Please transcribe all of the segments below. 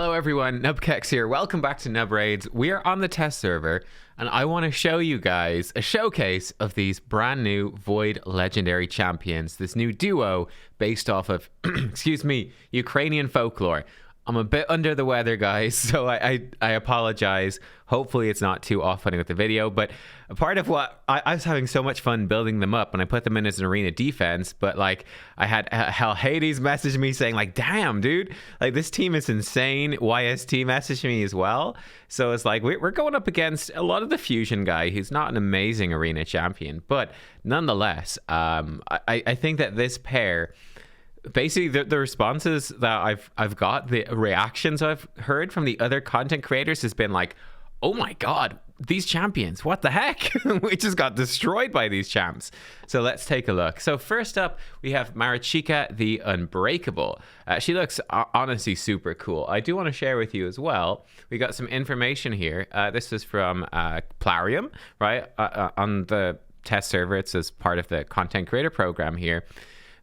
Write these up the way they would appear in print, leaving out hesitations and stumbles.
Hello everyone, nubkeks here. Welcome back to Nub Raids. We are on the test server, and I want to show you guys a showcase of these brand new Void Legendary Champions. This new duo based off of, excuse me, Ukrainian folklore. I'm a bit under the weather, guys, so I apologize. Hopefully it's not too off-putting with the video, but a part of what I was having so much fun building them up, and I put them in as an arena defense, but like I had Hell Hades message me saying like, damn, dude, like this team is insane. YST messaged me as well. So it's like we're going up against a lot of the Fusion guy who's not an amazing arena champion, but nonetheless, I think that this pair, basically the responses that I've got, the reactions I've heard from the other content creators has been like, oh my god, these champions, what the heck? We just got destroyed by these champs. So let's take a look. So first up, we have Marichika the Unbreakable. She looks honestly super cool. I do want to share with you as well, we got some information here. This is from Plarium, right? On the test server. It's as part of the content creator program here.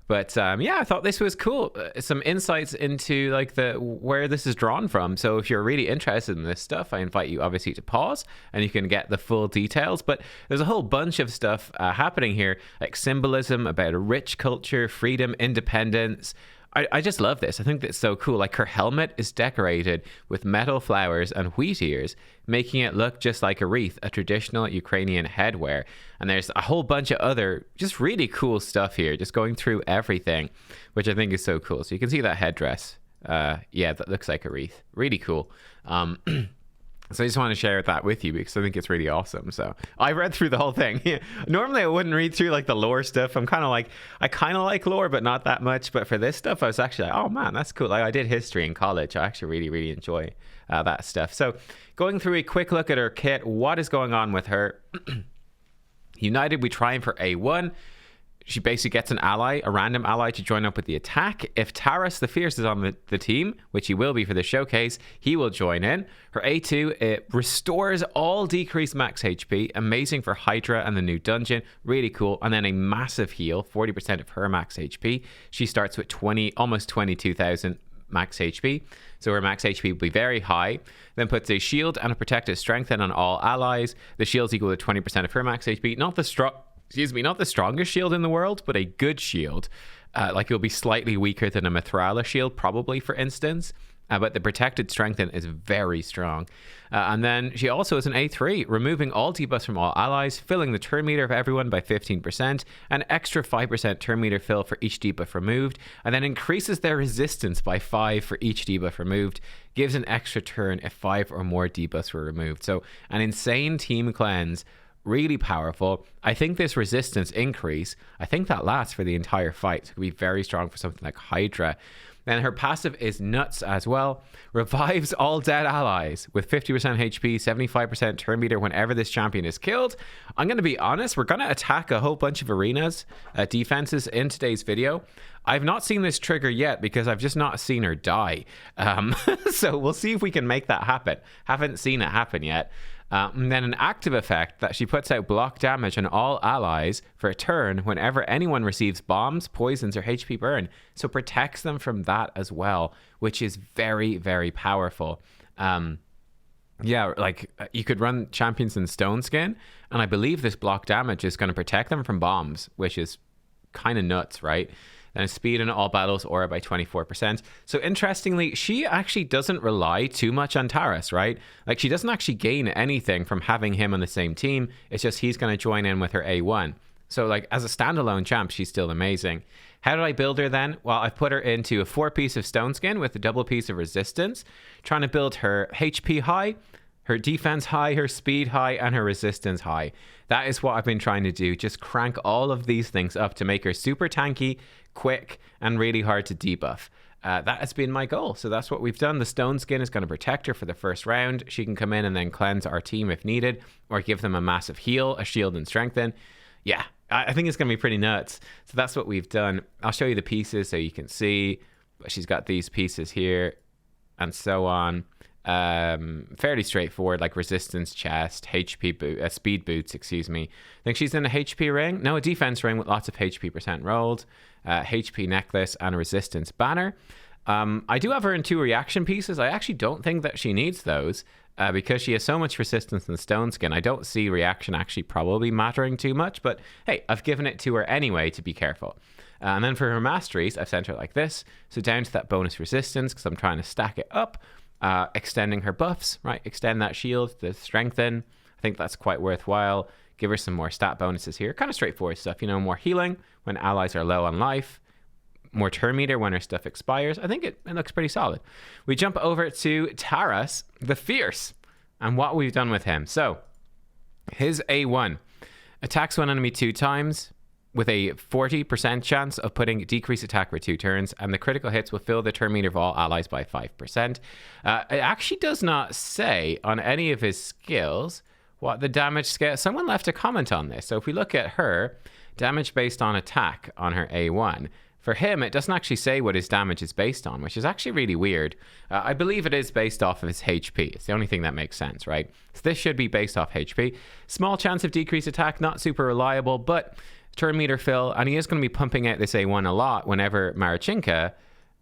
But yeah, I thought this was cool. Some insights into like where this is drawn from. So if you're really interested in this stuff, I invite you obviously to pause and you can get the full details. But there's a whole bunch of stuff happening here, like symbolism about a rich culture, freedom, independence. I just love this. I think that's so cool. Like her helmet is decorated with metal flowers and wheat ears, making it look just like a wreath, a traditional Ukrainian headwear. And there's a whole bunch of other just really cool stuff here, just going through everything, which I think is so cool. So you can see that headdress. Yeah, that looks like a wreath. Really cool. So I just want to share that with you because I think it's really awesome. So I read through the whole thing. Normally I wouldn't read through like the lore stuff. I kind of like lore, but not that much. But for this stuff, I was actually like, oh man, that's cool. Like I did history in college. I actually really, really enjoy that stuff. So going through a quick look at her kit, what is going on with her? United, we triumph for A1. She basically gets an ally, a random ally, to join up with the attack. If Taurus the Fierce is on the team, which he will be for the showcase, he will join in. Her A2, it restores all decreased max HP. Amazing for Hydra and the new dungeon. Really cool. And then a massive heal, 40% of her max HP. She starts with almost 22,000 max HP. So her max HP will be very high. Then puts a shield and a protective strengthen on all allies. The shield's equal to 20% of her max HP. Not the strongest shield in the world, but a good shield. Like it'll be slightly weaker than a Mithrala shield, probably, for instance. But the protected strengthen is very strong. And then she also is an A3, removing all debuffs from all allies, filling the turn meter of everyone by 15%, an extra 5% turn meter fill for each debuff removed, and then increases their resistance by 5 for each debuff removed, gives an extra turn if 5 or more debuffs were removed. So an insane team cleanse. Really powerful. I think this resistance increase, I think that lasts for the entire fight. So it could be very strong for something like Hydra. Then her passive is nuts as well. Revives all dead allies with 50% HP, 75% turn meter whenever this champion is killed. I'm going to be honest, we're going to attack a whole bunch of arenas, defenses in today's video. I've not seen this trigger yet because I've just not seen her die. So we'll see if we can make that happen. Haven't seen it happen yet. And then an active effect that she puts out block damage on all allies for a turn whenever anyone receives bombs, poisons, or HP burn. So protects them from that as well, which is very, very powerful. Yeah, like you could run champions in Stone Skin, and I believe this block damage is going to protect them from bombs, which is kind of nuts, right? Then speed in all battles, aura by 24%. So interestingly, she actually doesn't rely too much on Taurus, right? Like she doesn't actually gain anything from having him on the same team. It's just he's going to join in with her A1. So like as a standalone champ, she's still amazing. How did I build her then? Well, I've put her into a 4-piece of Stone Skin with a double piece of resistance, trying to build her HP high, her defense high, her speed high, and her resistance high. That is what I've been trying to do. Just crank all of these things up to make her super tanky, quick, and really hard to debuff. That has been my goal. So that's what we've done. The Stone Skin is going to protect her for the first round. She can come in and then cleanse our team if needed, or give them a massive heal, a shield, and strengthen. Yeah, I think it's going to be pretty nuts. So that's what we've done. I'll show you the pieces so you can see. She's got these pieces here and so on. Fairly straightforward, like resistance chest, HP boot, speed boots, excuse me. I think she's in a HP ring. No, a defense ring with lots of HP percent rolled, HP necklace, and a resistance banner. I do have her in 2 reaction pieces. I actually don't think that she needs those because she has so much resistance in Stone Skin. I don't see reaction actually probably mattering too much, but hey, I've given it to her anyway to be careful. And then for her masteries, I've sent her like this. So down to that bonus resistance because I'm trying to stack it up, extending her buffs, right? Extend that shield to strengthen. I think that's quite worthwhile. Give her some more stat bonuses here. Kind of straightforward stuff, you know, more healing when allies are low on life. More turn meter when her stuff expires. I think it looks pretty solid. We jump over to Taras, the Fierce, and what we've done with him. So, his A1 attacks one enemy 2 times with a 40% chance of putting decreased attack for 2 turns, and the critical hits will fill the turn meter of all allies by 5%. It actually does not say on any of his skills what the damage scale. Someone left a comment on this. So if we look at her, damage based on attack on her A1. For him, it doesn't actually say what his damage is based on, which is actually really weird. I believe it is based off of his HP. It's the only thing that makes sense, right? So this should be based off HP. Small chance of decreased attack, not super reliable, but turn meter fill. And he is going to be pumping out this A1 a lot whenever Marichika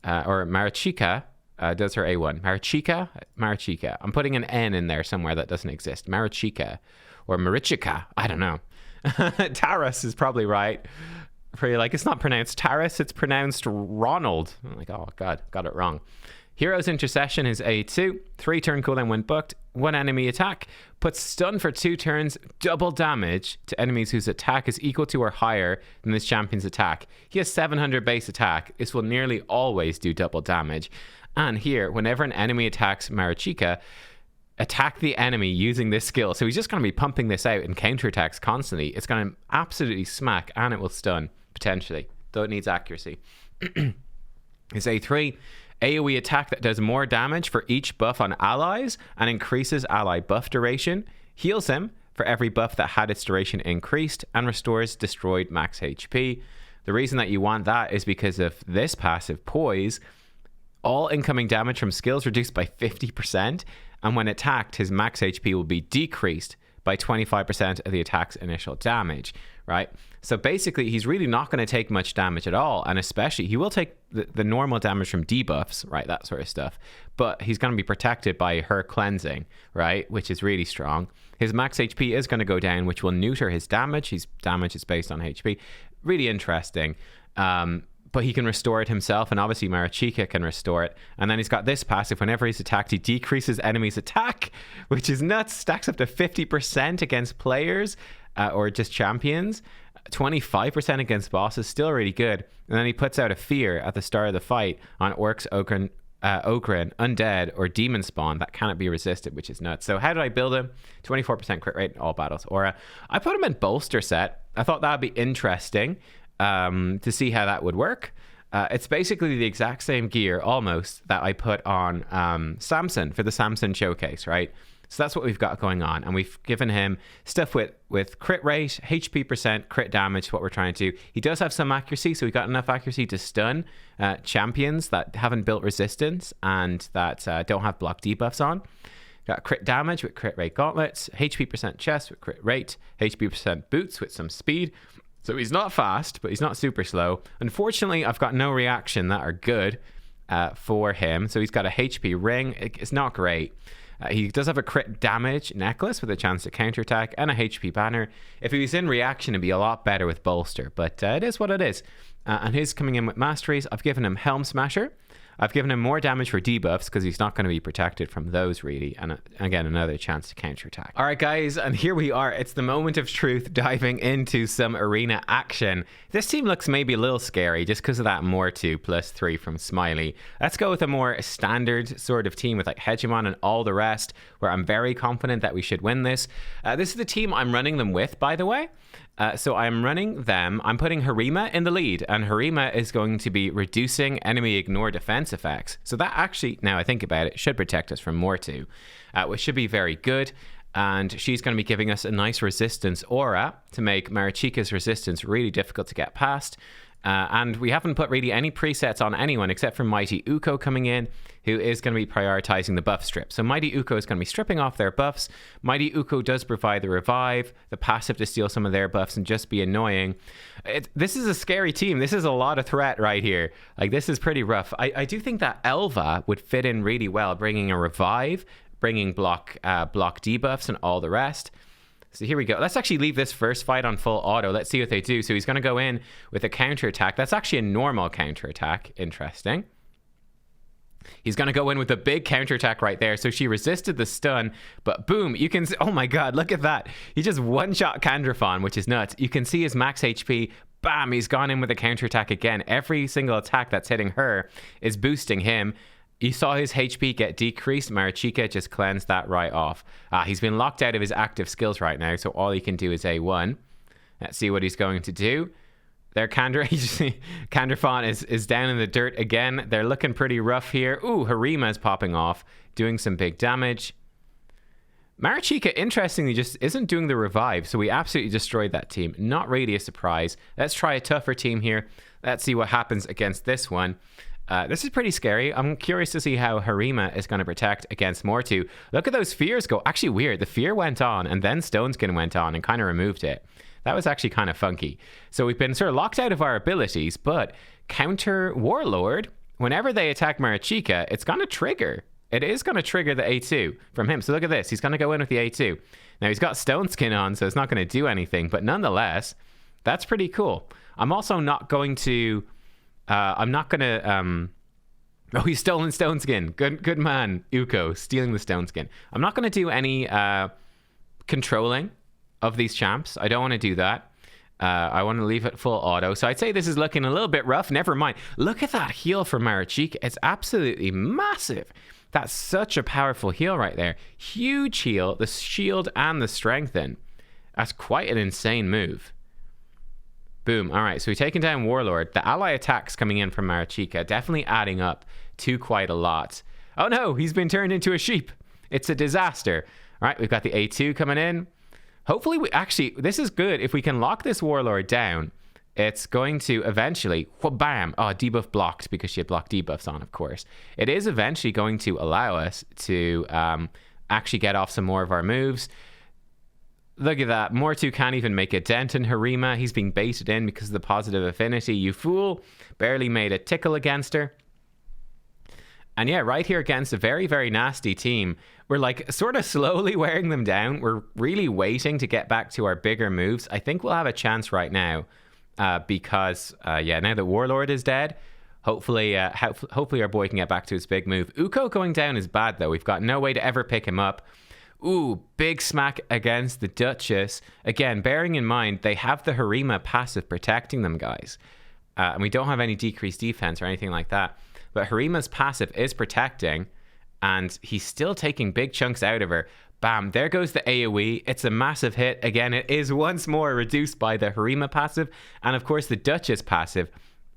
does her A1. Marichika. I'm putting an N in there somewhere that doesn't exist. Marichika or Marichika. I don't know. Taras is probably right. Pretty like it's not pronounced Taras, it's pronounced Ronald. I'm like, oh god, got it wrong. Hero's Intercession is A2, 3 turn cooldown when booked, 1 enemy attack, puts stun for 2 turns, double damage to enemies whose attack is equal to or higher than this champion's attack. He has 700 base attack. This will nearly always do double damage. And here, whenever an enemy attacks Marichika, attack the enemy using this skill. So he's just going to be pumping this out and counterattacks constantly. It's going to absolutely smack and it will stun. Potentially, though it needs accuracy. Is A3, AoE attack that does more damage for each buff on allies and increases ally buff duration, heals him for every buff that had its duration increased, and restores destroyed max HP. The reason that you want that is because of this passive Poise. All incoming damage from skills reduced by 50%, and when attacked, his max HP will be decreased by 25% of the attack's initial damage, right? So basically, he's really not going to take much damage at all, and especially, he will take the normal damage from debuffs, right? That sort of stuff, but he's going to be protected by her cleansing, right? Which is really strong. His max HP is going to go down, which will neuter his damage. His damage is based on HP. Really interesting. But he can restore it himself, and obviously Marichika can restore it. And then he's got this passive. Whenever he's attacked, he decreases enemies' attack, which is nuts. Stacks up to 50% against players or just champions. 25% against bosses, still really good. And then he puts out a fear at the start of the fight on orcs, ogren, undead, or demon spawn that cannot be resisted, which is nuts. So how did I build him? 24% crit rate in all battles. Aura. I put him in bolster set. I thought that would be interesting. To see how that would work. It's basically the exact same gear almost that I put on Samson for the Samson showcase, right? So that's what we've got going on, and we've given him stuff with crit rate, HP percent, crit damage, what we're trying to do. He does have some accuracy, so we got enough accuracy to stun champions that haven't built resistance and that don't have block debuffs on. Got crit damage with crit rate gauntlets, HP percent chest with crit rate, HP percent boots with some speed. So he's not fast, but he's not super slow. Unfortunately, I've got no reaction that are good for him. So he's got a HP ring. It's not great. He does have a crit damage necklace with a chance to counterattack and a HP banner. If he was in reaction, it'd be a lot better with bolster, but it is what it is. And his coming in with masteries, I've given him Helm Smasher. I've given him more damage for debuffs because he's not going to be protected from those really. And again, another chance to counterattack. All right, guys, and here we are. It's the moment of truth, diving into some arena action. This team looks maybe a little scary just because of that more 2 plus 3 from Smiley. Let's go with a more standard sort of team with like Hegemon and all the rest, where I'm very confident that we should win this. This is the team I'm running them with, by the way. So I'm running them. I'm putting Harima in the lead, and Harima is going to be reducing enemy ignore defense effects. So that actually, now I think about it, should protect us from more 2, which should be very good. And she's going to be giving us a nice resistance aura to make Marichika's resistance really difficult to get past. And we haven't put really any presets on anyone except for Mighty Uko coming in, who is going to be prioritizing the buff strip. So Mighty Uko is going to be stripping off their buffs. Mighty Uko does provide the revive, the passive to steal some of their buffs and just be annoying. This is a scary team. This is a lot of threat right here. Like, this is pretty rough. I do think that Elva would fit in really well, bringing a revive, bringing block debuffs and all the rest. So here we go. Let's actually leave this first fight on full auto. Let's see what they do. So he's going to go in with a counterattack. That's actually a normal counterattack. Interesting. He's going to go in with a big counterattack right there. So she resisted the stun, but boom, you can see, oh my God, look at that. He just one-shot Candrafon, which is nuts. You can see his max HP. Bam, he's gone in with a counterattack again. Every single attack that's hitting her is boosting him. You saw his HP get decreased. Marichika just cleansed that right off. He's been locked out of his active skills right now, so all he can do is A1. Let's see what he's going to do. Their Candrafon is down in the dirt again. They're looking pretty rough here. Ooh, Harima is popping off, doing some big damage. Marichika, interestingly, just isn't doing the revive, so we absolutely destroyed that team. Not really a surprise. Let's try a tougher team here. Let's see what happens against this one. This is pretty scary. I'm curious to see how Harima is going to protect against Mortu. Look at those fears go. Actually weird. The fear went on and then Stone Skin went on and kind of removed it. That was actually kind of funky. So we've been sort of locked out of our abilities, but counter Warlord, whenever they attack Marichika, it's going to trigger. It is going to trigger the A2 from him. So look at this. He's going to go in with the A2. Now he's got Stone Skin on, so it's not going to do anything. But nonetheless, that's pretty cool. I'm also not going to... I'm not going to... Oh, he's stolen Stone Skin. Good man, Uko, stealing the Stone Skin. I'm not going to do any controlling of these champs. I don't want to do that. I want to leave it full auto. So I'd say this is looking a little bit rough. Never mind. Look at that heal from Marichika. It's absolutely massive. That's such a powerful heal right there. Huge heal, the shield and the strengthen. That's quite an insane move. Boom. All right, so we've taken down Warlord. The ally attacks coming in from Marichika, definitely adding up to quite a lot. Oh no, he's been turned into a sheep. It's a disaster. All right, we've got the A2 coming in. Hopefully, this is good. If we can lock this Warlord down, it's going to eventually, bam, oh, debuff blocked because she had blocked debuffs on, of course. It is eventually going to allow us to actually get off some more of our moves. Look at that. Mortu can't even make a dent in Harima. He's being baited in because of the positive affinity. You fool. Barely made a tickle against her. And yeah, right here against a very, very nasty team, we're like sort of slowly wearing them down. We're really waiting to get back to our bigger moves. I think we'll have a chance right now because, yeah, now that Warlord is dead, hopefully our boy can get back to his big move. Uko going down is bad, though. We've got no way to ever pick him up. Ooh, big smack against the Duchess. Again, bearing in mind, they have the Harima passive protecting them, guys. And we don't have any decreased defense or anything like that. But Harima's passive is protecting, and he's still taking big chunks out of her. Bam, there goes the AoE. It's a massive hit. Again, it is once more reduced by the Harima passive, and of course the Duchess passive,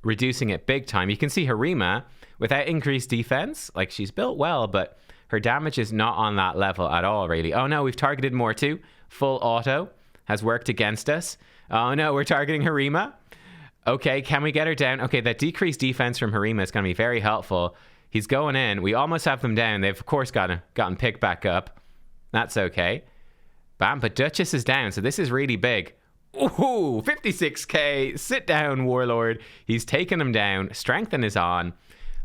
reducing it big time. You can see Harima, without increased defense, like she's built well, but her damage is not on that level at all, really. Oh no, we've targeted Mortu. Full auto has worked against us. Oh no, we're targeting Harima. Okay, can we get her down? Okay, that decreased defense from Harima is going to be very helpful. He's going in. We almost have them down. They've, of course, gotten picked back up. That's okay. Bam, but Duchess is down, so this is really big. Ooh, 56k. Sit down, Warlord. He's taken him down. Strengthen is on.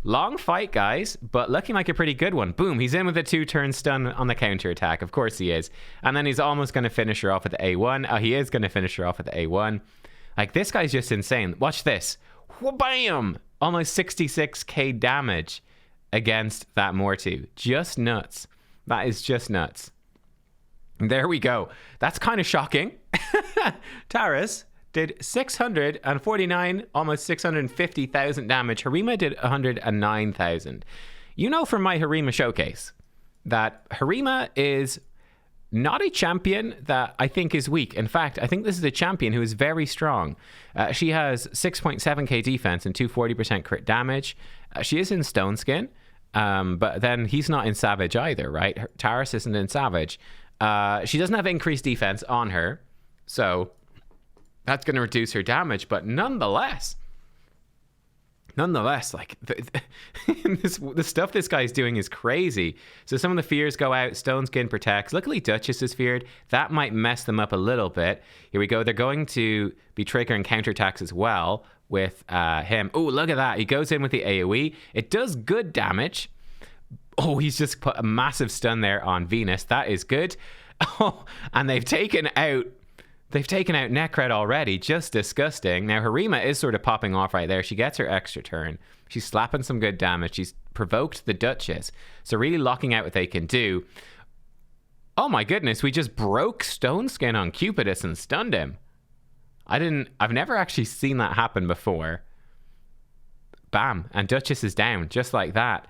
Long fight, guys, but looking like a pretty good one. Boom, he's in with a 2-turn stun on the counterattack. Of course he is. And then he's almost going to finish her off with the A1. Oh, he is going to finish her off with the A1. Like, this guy's just insane. Watch this. Bam! Almost 66k damage against that Mortu. Just nuts. That is just nuts. There we go. That's kind of shocking. Taurus did 649, almost 650,000 damage. Harima did 109,000. You know from my Harima showcase that Harima is not a champion that I think is weak. In fact, I think this is a champion who is very strong. She has 6.7k defense and 240% crit damage. She is in Stone Skin, but then he's not in Savage either, right? Taurus isn't in Savage. She doesn't have increased defense on her, so that's going to reduce her damage, but nonetheless, nonetheless, like the stuff this guy's doing is crazy. So some of the fears go out. Stone Skin protects. Luckily, Duchess is feared. That might mess them up a little bit. Here we go. They're going to be triggering counterattacks as well with him. Oh, look at that. He goes in with the AoE. It does good damage. Oh, he's just put a massive stun there on Venus. That is good. Oh, and they've taken out Necret already. Just disgusting. Now, Harima is sort of popping off right there. She gets her extra turn. She's slapping some good damage. She's provoked the Duchess. So really locking out what they can do. Oh my goodness, we just broke Stone Skin on Cupidus and stunned him. I've never actually seen that happen before. Bam. And Duchess is down, just like that.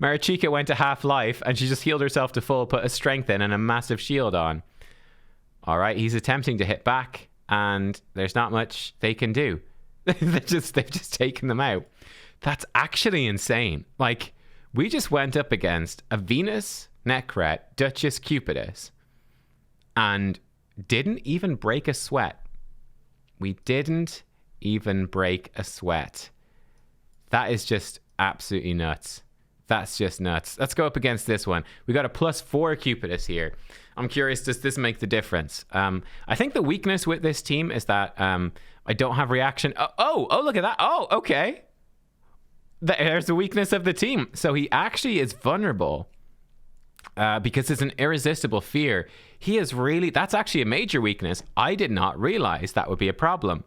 Marichika went to half life and she just healed herself to full, put a strength in and a massive shield on. All right, he's attempting to hit back, and there's not much they can do. they've just taken them out. That's actually insane. Like, we just went up against a Venus, Necret, Duchess, Cupidus, and didn't even break a sweat. We didn't even break a sweat. That is just absolutely nuts. That's just nuts. Let's go up against this one. We got a +4 Cupidus here. I'm curious, does this make the difference? I think the weakness with this team is that I don't have reaction. Oh, look at that. Oh, okay. There's the weakness of the team. So he actually is vulnerable because it's an irresistible fear. He is really, that's actually a major weakness. I did not realize that would be a problem.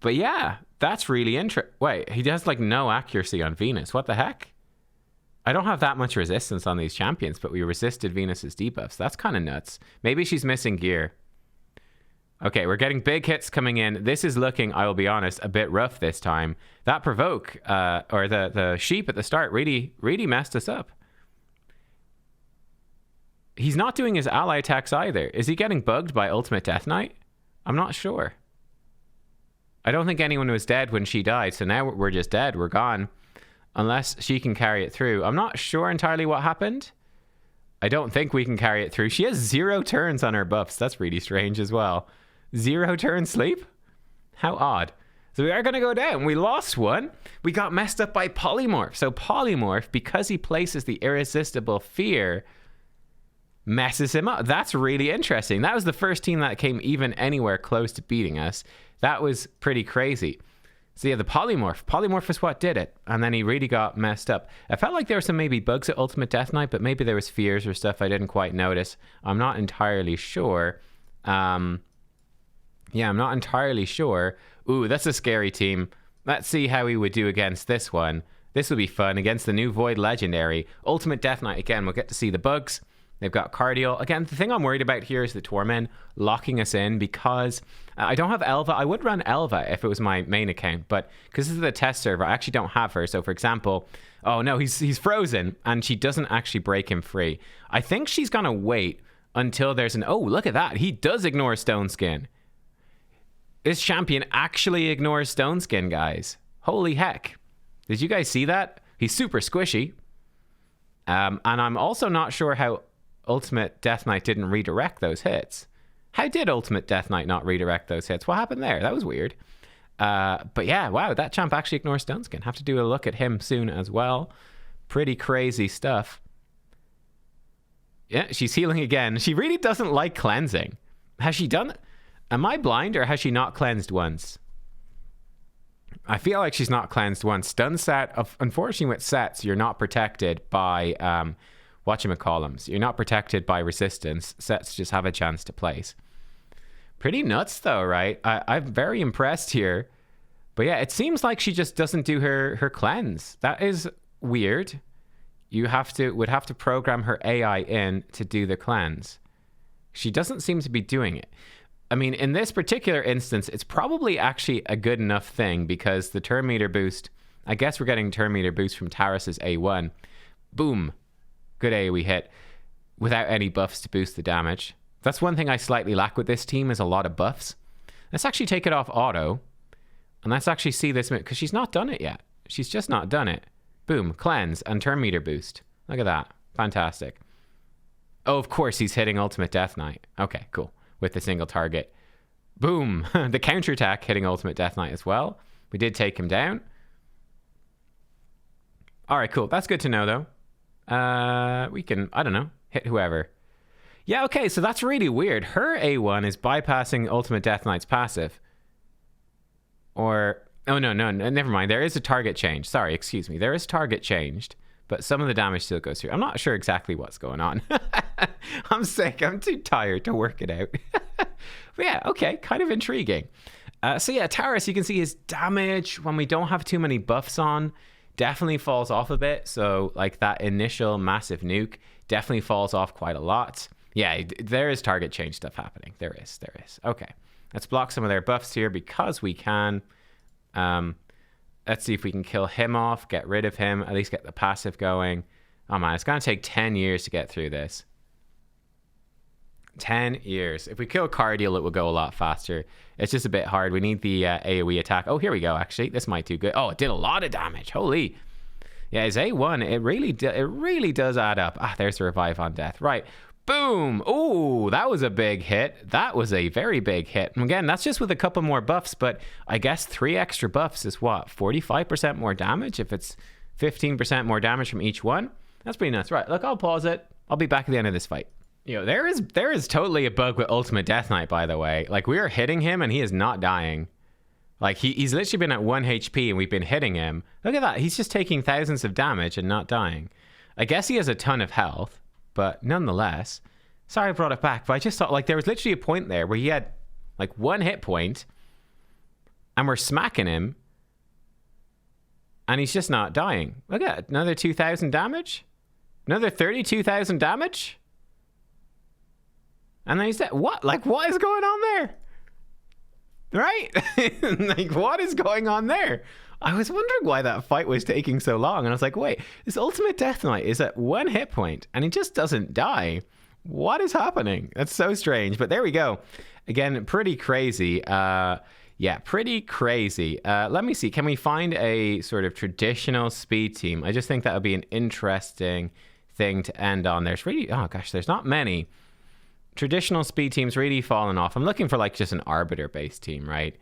But yeah, that's really interesting. Wait, he has like no accuracy on Venus. What the heck? I don't have that much resistance on these champions, but we resisted Venus's debuffs. That's kind of nuts. Maybe she's missing gear. Okay, we're getting big hits coming in. This is looking, I will be honest, a bit rough this time. That provoke, or the sheep at the start really messed us up. He's not doing his ally attacks either. Is he getting bugged by Ultimate Death Knight? I'm not sure. I don't think anyone was dead when she died, so now we're just dead. We're gone. Unless she can carry it through. I'm not sure entirely what happened. I don't think we can carry it through. She has 0 turns on her buffs. That's really strange as well. 0 turn sleep? How odd. So we are going to go down. We lost one. We got messed up by Polymorph. So Polymorph, because he places the irresistible fear, messes him up. That's really interesting. That was the first team that came even anywhere close to beating us. That was pretty crazy. So yeah, the Polymorph is what did it. And then he really got messed up. I felt like there were some maybe bugs at Ultimate Death Knight, but maybe there was fears or stuff I didn't quite notice. I'm not entirely sure. Yeah, I'm not entirely sure. Ooh, that's a scary team. Let's see how we would do against this one. This will be fun against the new Void Legendary. Ultimate Death Knight, again, we'll get to see the bugs. They've got Cardial. Again, the thing I'm worried about here is the Torment locking us in because I don't have Elva. I would run Elva if it was my main account, but because this is the test server, I actually don't have her. So for example, oh no, he's frozen and she doesn't actually break him free. I think she's going to wait until there's an, oh, look at that. He does ignore Stone Skin. This champion actually ignores Stone Skin, guys. Holy heck. Did you guys see that? He's super squishy. And I'm also not sure how Ultimate Death Knight didn't redirect those hits. How did Ultimate Death Knight not redirect those hits? What happened there? That was weird. But yeah, wow, that champ actually ignores Stone Skin. Have to do a look at him soon as well. Pretty crazy stuff. Yeah, she's healing again. She really doesn't like cleansing. Has she done it? Am I blind or has she not cleansed once? I feel like she's not cleansed once. Stun set, unfortunately with sets, you're not protected by whatchamacallums. You're not protected by resistance. Sets just have a chance to place. Pretty nuts though, right? I'm very impressed here. But yeah, it seems like she just doesn't do her cleanse. That is weird. You would have to program her AI in to do the cleanse. She doesn't seem to be doing it. I mean, in this particular instance, it's probably actually a good enough thing because the turn meter boost, I guess we're getting turn meter boost from Taurus's A1. Boom. Good AoE hit without any buffs to boost the damage. That's one thing I slightly lack with this team is a lot of buffs. Let's actually take it off auto. And let's actually see this because she's not done it yet. She's just not done it. Boom. Cleanse and turn meter boost. Look at that. Fantastic. Oh, of course he's hitting Ultimate Death Knight. Okay, cool. With the single target. Boom. The counterattack hitting Ultimate Death Knight as well. We did take him down. All right, cool. That's good to know, though. We can, I don't know, hit whoever. Yeah, okay, so that's really weird. Her A1 is bypassing Ultimate Death Knight's passive. Or, oh, no, never mind. There is a target change. Sorry, excuse me. There is target changed, but some of the damage still goes through. I'm not sure exactly what's going on. I'm sick. I'm too tired to work it out. But yeah, okay, kind of intriguing. So yeah, Taurus, you can see his damage when we don't have too many buffs on definitely falls off a bit. So like that initial massive nuke definitely falls off quite a lot. Yeah, there is target change stuff happening. There is. Okay, let's block some of their buffs here because we can. Let's see if we can kill him off, get rid of him, at least get the passive going. Oh man, it's going to take 10 years to get through this. 10 years. If we kill Cardial, it will go a lot faster. It's just a bit hard. We need the AoE attack. Oh, here we go, actually. This might do good. Oh, it did a lot of damage. Holy. Yeah, his A1, it really does add up. Ah, there's the revive on death. Right. Boom. Ooh, that was a big hit. That was a very big hit. And again, that's just with a couple more buffs, but I guess 3 extra buffs is what? 45% more damage if it's 15% more damage from each one? That's pretty nuts. Right, look, I'll pause it. I'll be back at the end of this fight. You know, there is totally a bug with Ultimate Death Knight, by the way. Like, we are hitting him and he is not dying. Like, he's literally been at 1 HP and we've been hitting him. Look at that. He's just taking thousands of damage and not dying. I guess he has a ton of health, but nonetheless, sorry I brought it back, but I just thought, like, there was literally a point there where he had, like, 1 hit point and we're smacking him and he's just not dying. Look at it. Another 2,000 damage. Another 32,000 damage. And then he's dead. What? Like, what is going on there? Right? Like, what is going on there? I was wondering why that fight was taking so long. And I was like, wait, this Ultimate Death Knight is at 1 hit point and he just doesn't die. What is happening? That's so strange. But there we go. Again, pretty crazy. Yeah, pretty crazy. Let me see. Can we find a sort of traditional speed team? I just think that would be an interesting thing to end on. There's really, oh gosh, there's not many. Traditional speed teams really fallen off. I'm looking for like just an arbiter based team, right?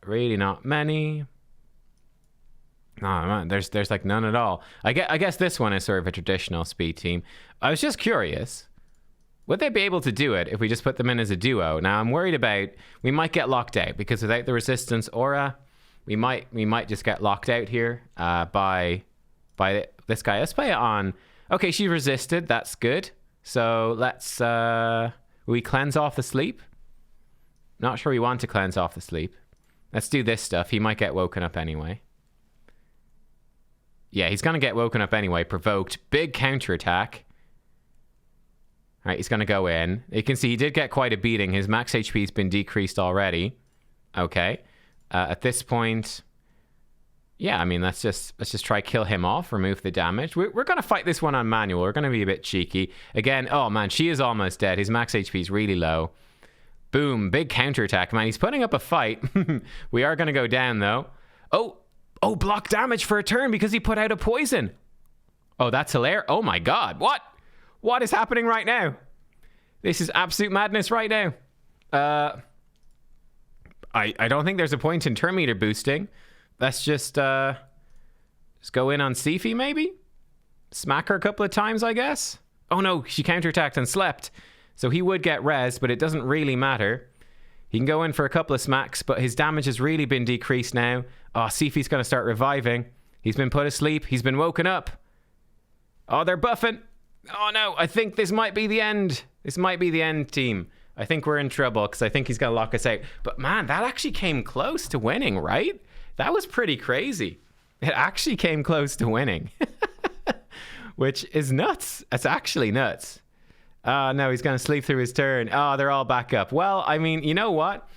Really not many. Oh man, there's like none at all. I guess this one is sort of a traditional speed team. I was just curious, would they be able to do it if we just put them in as a duo? Now I'm worried about we might get locked out because without the resistance aura, we might just get locked out here by this guy. Let's play it on. Okay, she resisted. That's good. So let's we cleanse off the sleep. Not sure we want to cleanse off the sleep. Let's do this stuff. He might get woken up anyway. Yeah, he's going to get woken up anyway. Provoked. Big counterattack. All right, he's going to go in. You can see he did get quite a beating. His max HP has been decreased already. Okay. At this point, yeah, I mean, let's just try kill him off, remove the damage. We're going to fight this one on manual. We're going to be a bit cheeky. Again, oh man, she is almost dead. His max HP is really low. Boom, big counterattack. Man, he's putting up a fight. We are going to go down though. Oh, block damage for a turn because he put out a poison. Oh, that's hilarious. Oh my god, what is happening right now? This is absolute madness right now. I don't think there's a point in turn meter boosting. Let's just go in on Sifi maybe? Smack her a couple of times, I guess? Oh no, she counterattacked and slept. So he would get res, but it doesn't really matter. He can go in for a couple of smacks, but his damage has really been decreased now. Oh, Sifi's going to start reviving. He's been put asleep. He's been woken up. Oh, they're buffing. Oh no, I think this might be the end. This might be the end, team. I think we're in trouble because I think he's going to lock us out. But man, that actually came close to winning, right? That was pretty crazy. It actually came close to winning. Which is nuts. It's actually nuts. No, he's going to sleep through his turn. Oh, they're all back up. Well, I mean, you know what?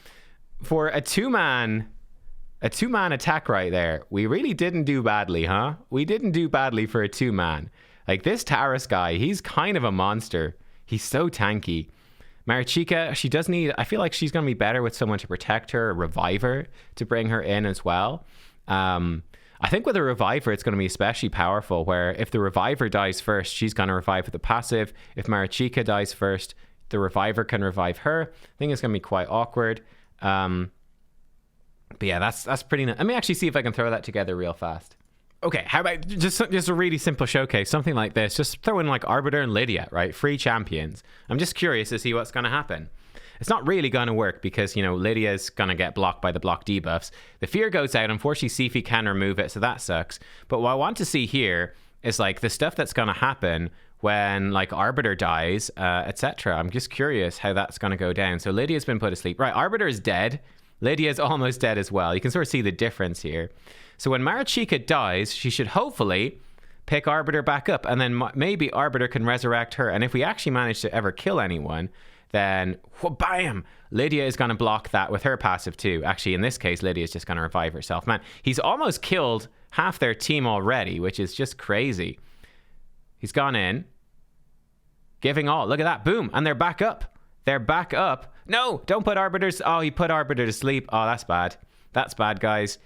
For a two-man attack right there, we really didn't do badly, huh? We didn't do badly for a two-man. Like, this Taurus guy, he's kind of a monster. He's so tanky. Marichika, she does need... I feel like she's going to be better with someone to protect her, a reviver to bring her in as well. I think with a reviver, it's going to be especially powerful, where if the reviver dies first, she's going to revive with the passive. If Marichika dies first, the reviver can revive her. I think it's going to be quite awkward. But yeah, that's pretty nice. Let me actually see if I can throw that together real fast. Okay, how about just a really simple showcase, something like this. Just throw in like Arbiter and Lydia, right? Free champions. I'm just curious to see what's going to happen. It's not really going to work because, you know, Lydia's going to get blocked by the block debuffs. The fear goes out. Unfortunately, Sifi can remove it, so that sucks. But what I want to see here is like the stuff that's going to happen when like Arbiter dies, etc. I'm just curious how that's going to go down. So Lydia's been put asleep. Right, Arbiter is dead. Lydia's almost dead as well. You can sort of see the difference here. So when Marichika dies, she should hopefully pick Arbiter back up, and then maybe Arbiter can resurrect her. And if we actually manage to ever kill anyone, then bam, Lydia is going to block that with her passive too. Actually, in this case, Lydia is just going to revive herself. Man, he's almost killed half their team already, which is just crazy. He's gone in, giving all. Look at that, boom, and they're back up. They're back up. No, don't put Arbiters. Oh, he put Arbiter to sleep. Oh, that's bad. That's bad, guys.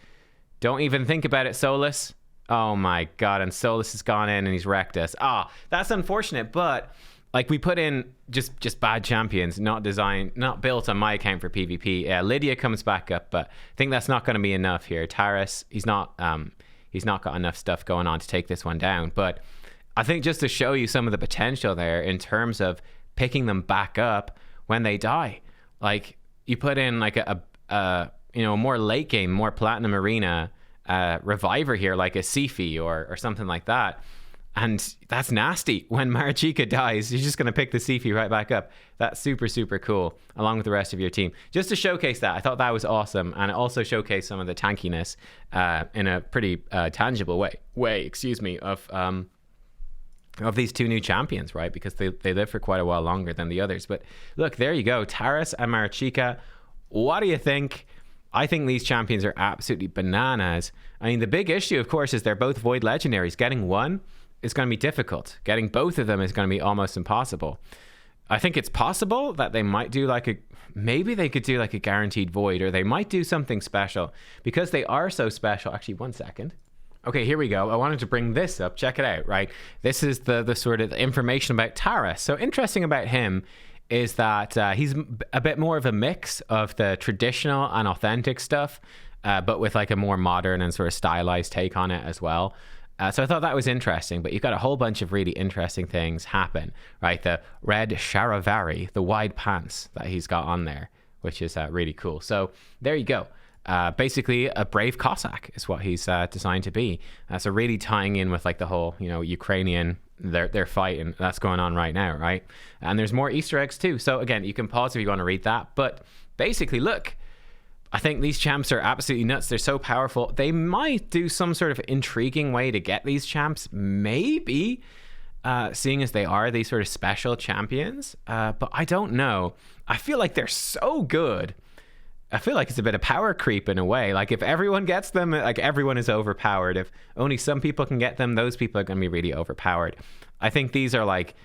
Don't even think about it, Solus. Oh my god, and Solus has gone in and he's wrecked us. Ah, that's unfortunate, but like we put in just bad champions, not built on my account for PvP. Yeah, Lydia comes back up, but I think that's not going to be enough here. Taurus, he's not got enough stuff going on to take this one down. But I think just to show you some of the potential there in terms of picking them back up when they die. Like you put in like a more late game, more Platinum Arena reviver here, like a Sifi or something like that. And that's nasty. When Marichika dies, you're just going to pick the Sifi right back up. That's super, super cool, along with the rest of your team. Just to showcase that, I thought that was awesome. And it also showcased some of the tankiness in a pretty tangible way, of these two new champions, right? Because they live for quite a while longer than the others. But look, there you go. Taurus and Marichika. What do you think? I think these champions are absolutely bananas. I mean, the big issue, of course, is they're both Void Legendaries. Getting one is going to be difficult. Getting both of them is going to be almost impossible. I think it's possible that they might do maybe they could do like a guaranteed Void, or they might do something special because they are so special. Actually, 1 second. Okay, here we go. I wanted to bring this up. Check it out, right? This is the sort of information about Taurus. So interesting about him is that he's a bit more of a mix of the traditional and authentic stuff, but with like a more modern and sort of stylized take on it as well. So I thought that was interesting, but you've got a whole bunch of really interesting things happen, right? The red Charivari, the wide pants that he's got on there, which is really cool. So there you go. Basically a brave Cossack is what he's designed to be. So really tying in with like the whole, Ukrainian, they're fighting that's going on right now, right? And there's more Easter eggs too. So again, you can pause if you want to read that. But basically, look, I think these champs are absolutely nuts. They're so powerful. They might do some sort of intriguing way to get these champs, maybe, seeing as they are these sort of special champions. But I don't know. I feel like they're so good. I feel like it's a bit of power creep in a way. Like if everyone gets them, like everyone is overpowered. If only some people can get them, those people are going to be really overpowered. I think these are like,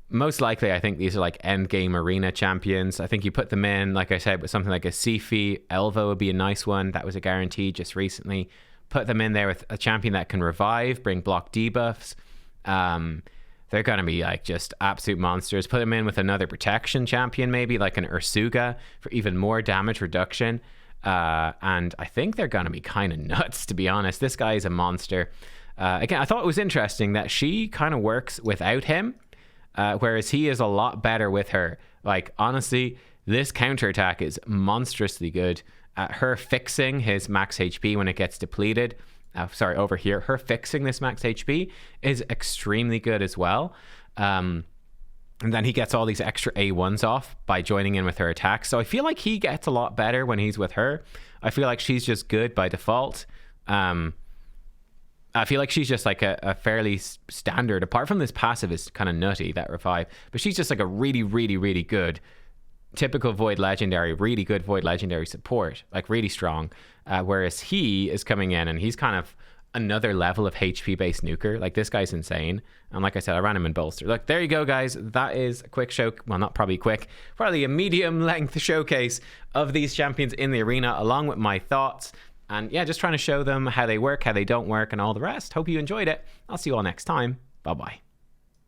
most likely, I think these are like end game arena champions. I think you put them in, like I said, with something like a Sifi. Elvo would be a nice one. That was a guarantee just recently. Put them in there with a champion that can revive, bring block debuffs. They're going to be like just absolute monsters. Put them in with another protection champion, maybe like an Ursuga for even more damage reduction. And I think they're going to be kind of nuts, to be honest. This guy is a monster. Again, I thought it was interesting that she kind of works without him, whereas he is a lot better with her. Like, honestly, this counterattack is monstrously good. Her fixing his max HP when it gets depleted. Over here, her fixing this max HP is extremely good as well. And then he gets all these extra A1s off by joining in with her attacks. So I feel like he gets a lot better when he's with her. I feel like she's just good by default. I feel like she's just like a fairly standard, apart from this passive is kind of nutty, that revive. But she's just like a really, really, really good typical Void Legendary, really good Void Legendary support, like really strong. Whereas he is coming in and he's kind of another level of HP based nuker. Like, this guy's insane. And like I said, I ran him in bolster. Look, there you go, guys. That is a quick show. Well, not probably quick, probably a medium length showcase of these champions in the arena, along with my thoughts. And yeah, just trying to show them how they work, how they don't work, and all the rest. Hope you enjoyed it. I'll see you all next time. Bye bye.